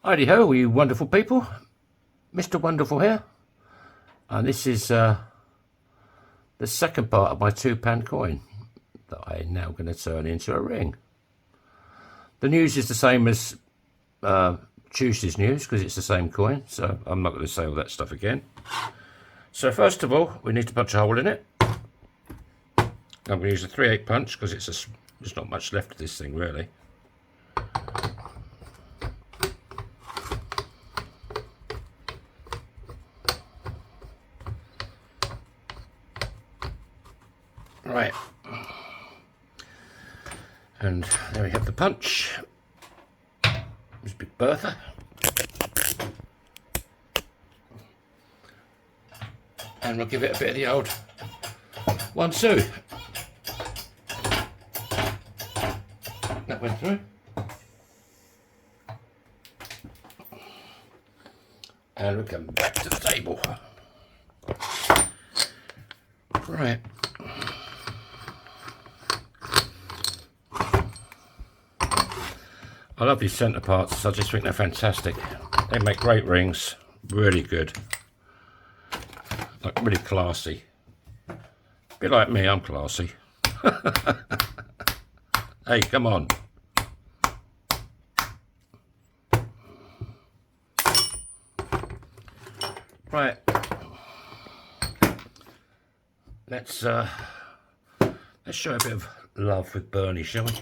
Heidi ho, you wonderful people. Mr. Wonderful here. And this is the second part of my £2 coin that I'm now going to turn into a ring. The news is the same as Tuesday's news because it's the same coin, so I'm not going to say all that stuff again. So first of all, we need to punch a hole in it. I'm going to use a 3/8 punch because there's not much left of this thing really. Right, and there we have the punch. There's Big Bertha. And we'll give it a bit of the old 1-2. That went through. And we'll come back to the table. Right. I love these centre parts, I just think they're fantastic. They make great rings, really good. Like really classy. A bit like me, I'm classy. Hey, come on. Right. Let's show a bit of love with Bernie, shall we?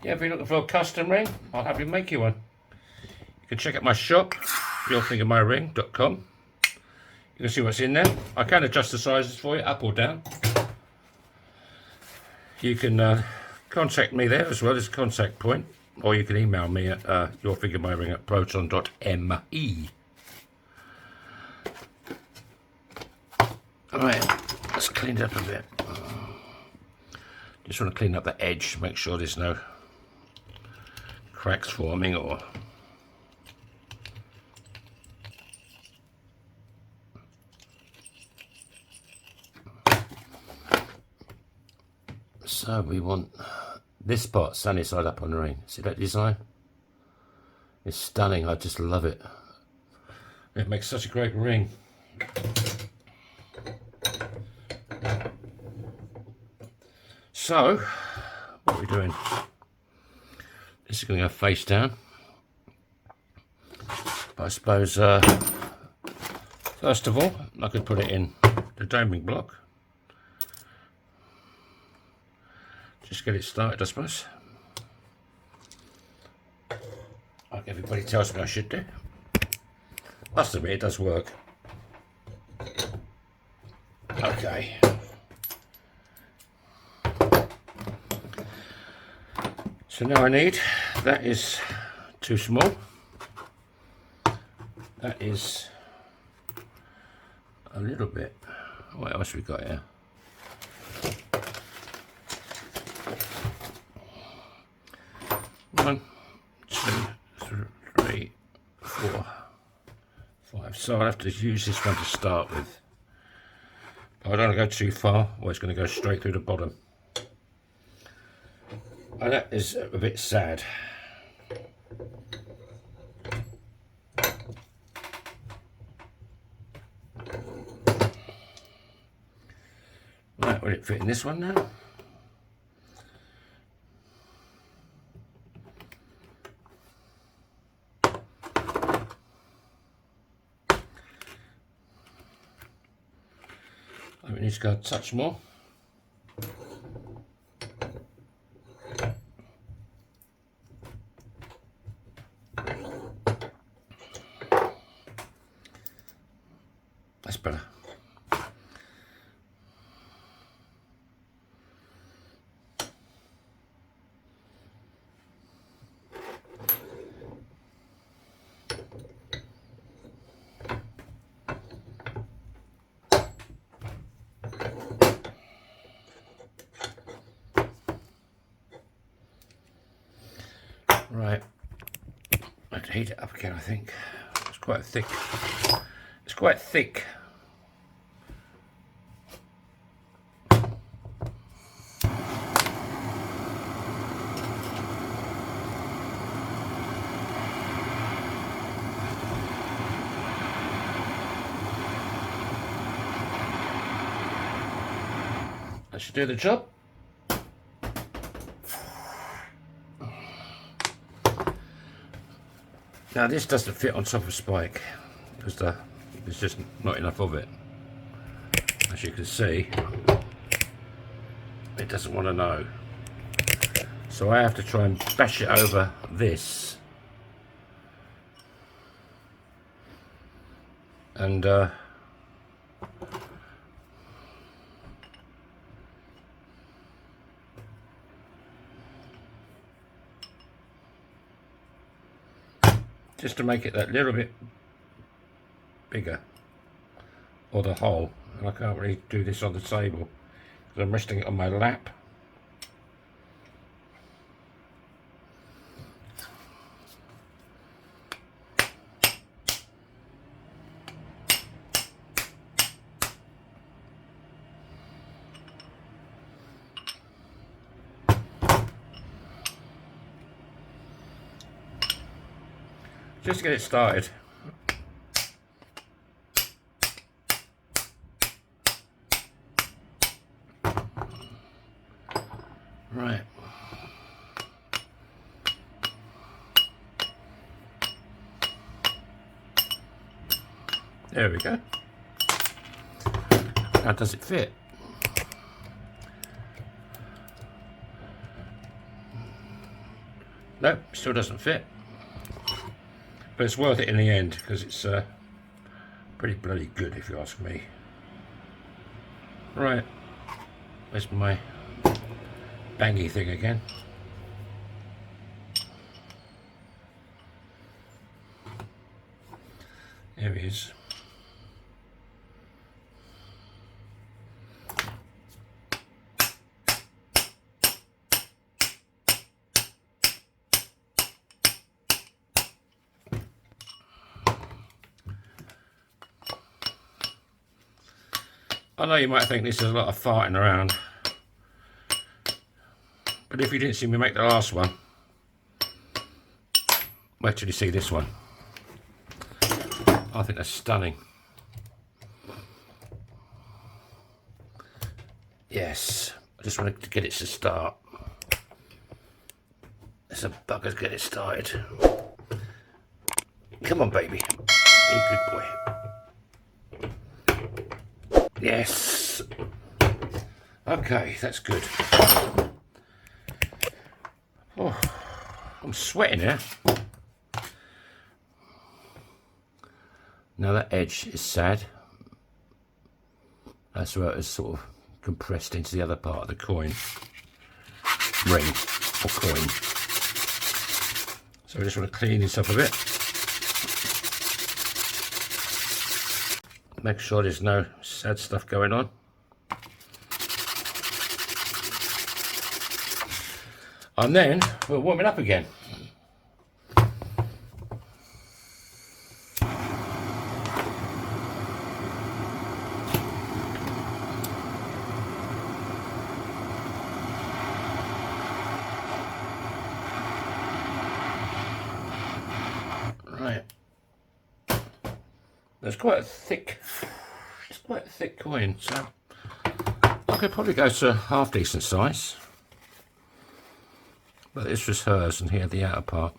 Yeah, if you're looking for a custom ring, I'll have you make you one. You can check out my shop, yourthingofmyring.com. You can see what's in there. I can adjust the sizes for you, up or down. You can contact me there as well as a contact point, or you can email me at yourthingofmyring@proton.me. Alright, let's clean it up a bit. Just want to clean up the edge, make sure there's no cracks forming or so we want this part sunny side up on the ring. See that design? It's stunning. I just love it. It makes such a great ring. So what are we doing? This is going to go face down. But I suppose first of all I could put it in the doming block. Just get it started, I suppose. Like everybody tells me I should do. Must admit, it does work. Okay. So now I need, that is too small. That is a little bit. What else we got here? One, two, three, 4, 5. So I'll have to use this one to start with. But I don't want to go too far, or it's going to go straight through the bottom. And that is a bit sad. Right, will it fit in this one now? We need to go a touch more. That's better. Right, I have to heat it up again, I think. It's quite thick. It's quite thick. That should do the job. Now this doesn't fit on top of Spike because there's just not enough of it. As you can see, it doesn't want to know. So I have to try and bash it over this. And just to make it that little bit bigger, or the hole. And I can't really do this on the table because I'm resting it on my lap. Just to get it started. Right. There we go. Now does it fit? Nope, still doesn't fit. But it's worth it in the end because it's pretty bloody good if you ask me. Right, where's my bangy thing again? There he is. I know you might think this is a lot of farting around, but if you didn't see me make the last one, wait till you see this one. I think that's stunning. Yes, I just wanted to get it to start. There's a bugger to get it started. Come on, baby. Be a good boy. Yes. Okay, that's good. Oh, I'm sweating here. Now that edge is sad. That's where it's sort of compressed into the other part of the coin. Ring or coin. So I just want to clean this up a bit. Make sure there's no sad stuff going on. And then we'll warm it up again. Right. It's quite a thick coin, so I could probably go to half decent size. But this was hers, and here the outer part.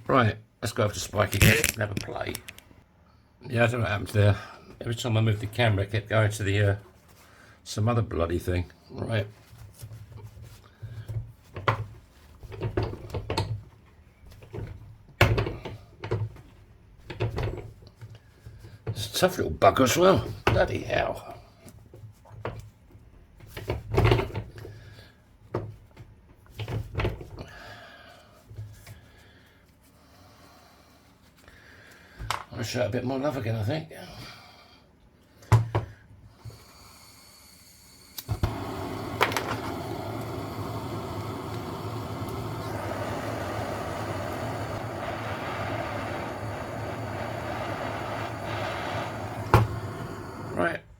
Right, let's go over to Spike again and have a play. Yeah, I don't know what happened there. Every time I moved the camera, it kept going to the some other bloody thing. Right. It's a tough little bugger as well. Bloody hell. I'll show it a bit more love again, I think.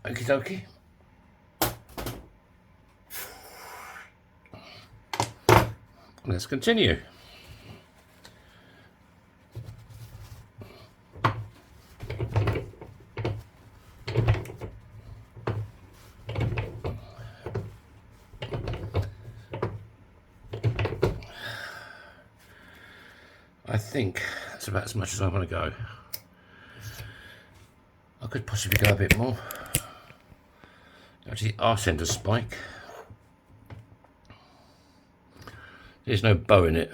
Okie dokie. Let's continue. I think that's about as much as I want to go. I could possibly go a bit more. Actually, arse end of spike. There's no bow in it.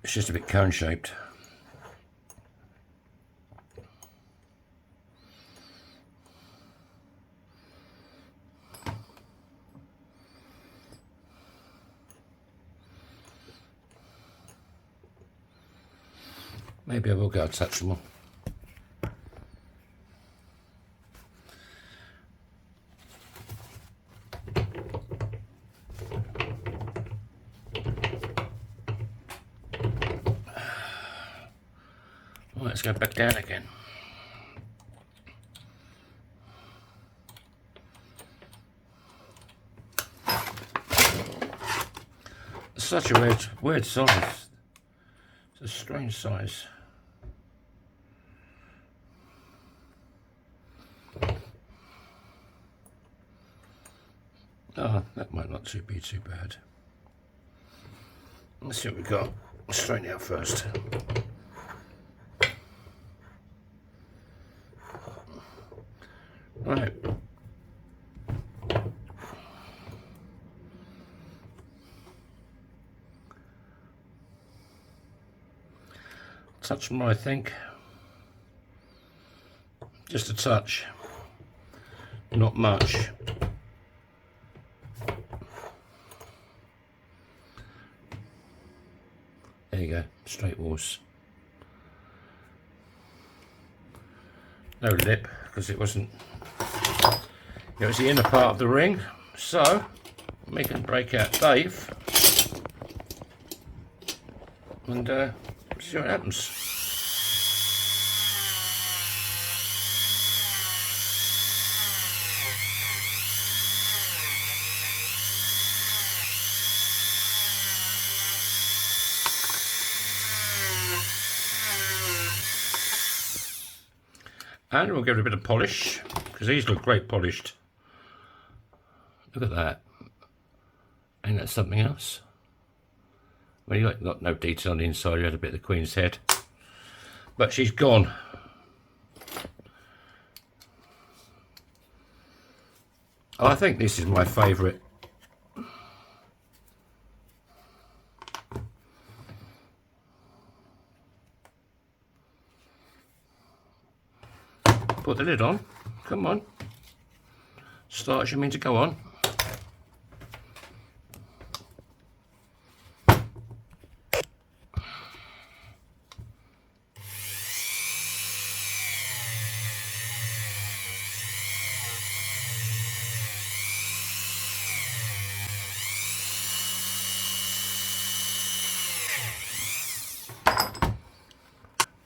It's just a bit cone shaped. Maybe I will go a touch more. Well, let's go back down again. It's such a weird size. It's a strange size. Oh, that might not be too bad. Let's see what we got. Straighten it out first. Right. Touch more, I think. Just a touch. Not much. There you go, straight walls. No lip, because it wasn't, it was the inner part of the ring. So, we can break out Dave and see what happens. And we'll give it a bit of polish, because these look great polished. Look at that. Ain't that something else? Well, you got no detail on the inside, you had a bit of the Queen's head. But she's gone. Oh, I think this is my favourite. Put the lid on. Come on. Start as you mean to go on.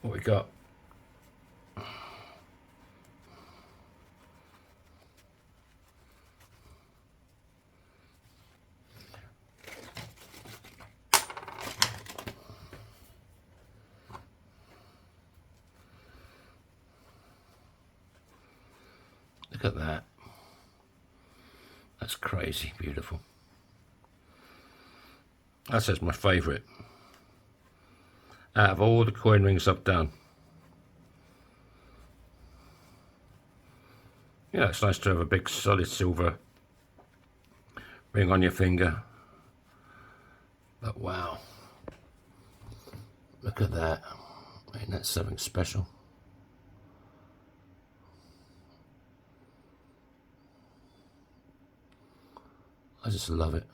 What we got? Look at that. That's crazy beautiful. That's my favourite out of all the coin rings I've done. Yeah, it's nice to have a big solid silver ring on your finger. But wow, look at that. Ain't that something special? I just love it.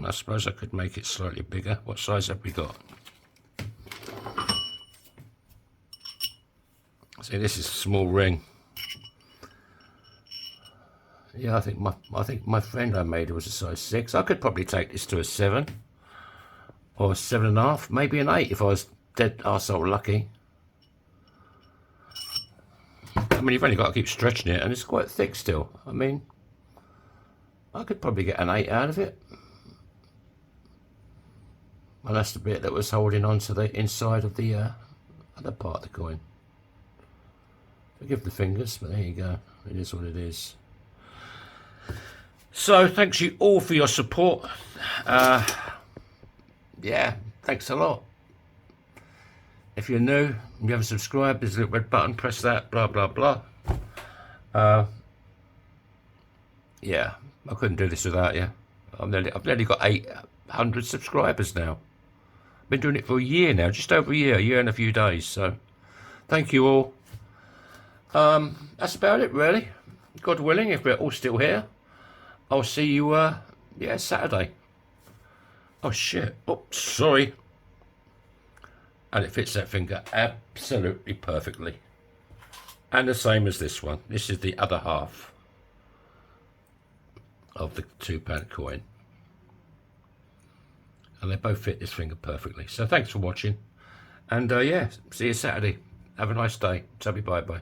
I suppose I could make it slightly bigger. What size have we got? See, this is a small ring. Yeah, I think my friend I made it was a size 6. I could probably take this to a 7 or a 7.5, maybe an 8 if I was dead arsehole lucky. mean, you've only got to keep stretching it, and it's quite thick still. I mean, I could probably get an 8 out of it. Well, that's the bit that was holding on to the inside of the other part of the coin. Forgive the fingers, but there you go. It is what it is. So, thanks you all for your support. Yeah, thanks a lot. If you're new and you haven't subscribed, there's a little red button, press that, blah, blah, blah. Yeah, I couldn't do this without you. I've nearly got 800 subscribers now. Been doing it for a year now, just over a year and a few days. So, thank you all. That's about it, really. God willing, if we're all still here, I'll see you, yeah, Saturday. Oh, shit. Oh, sorry. And it fits that finger absolutely perfectly. And the same as this one. This is the other half of the £2 coin. And they both fit this finger perfectly. So thanks for watching. And yeah, see you Saturday. Have a nice day. Tubby bye-bye.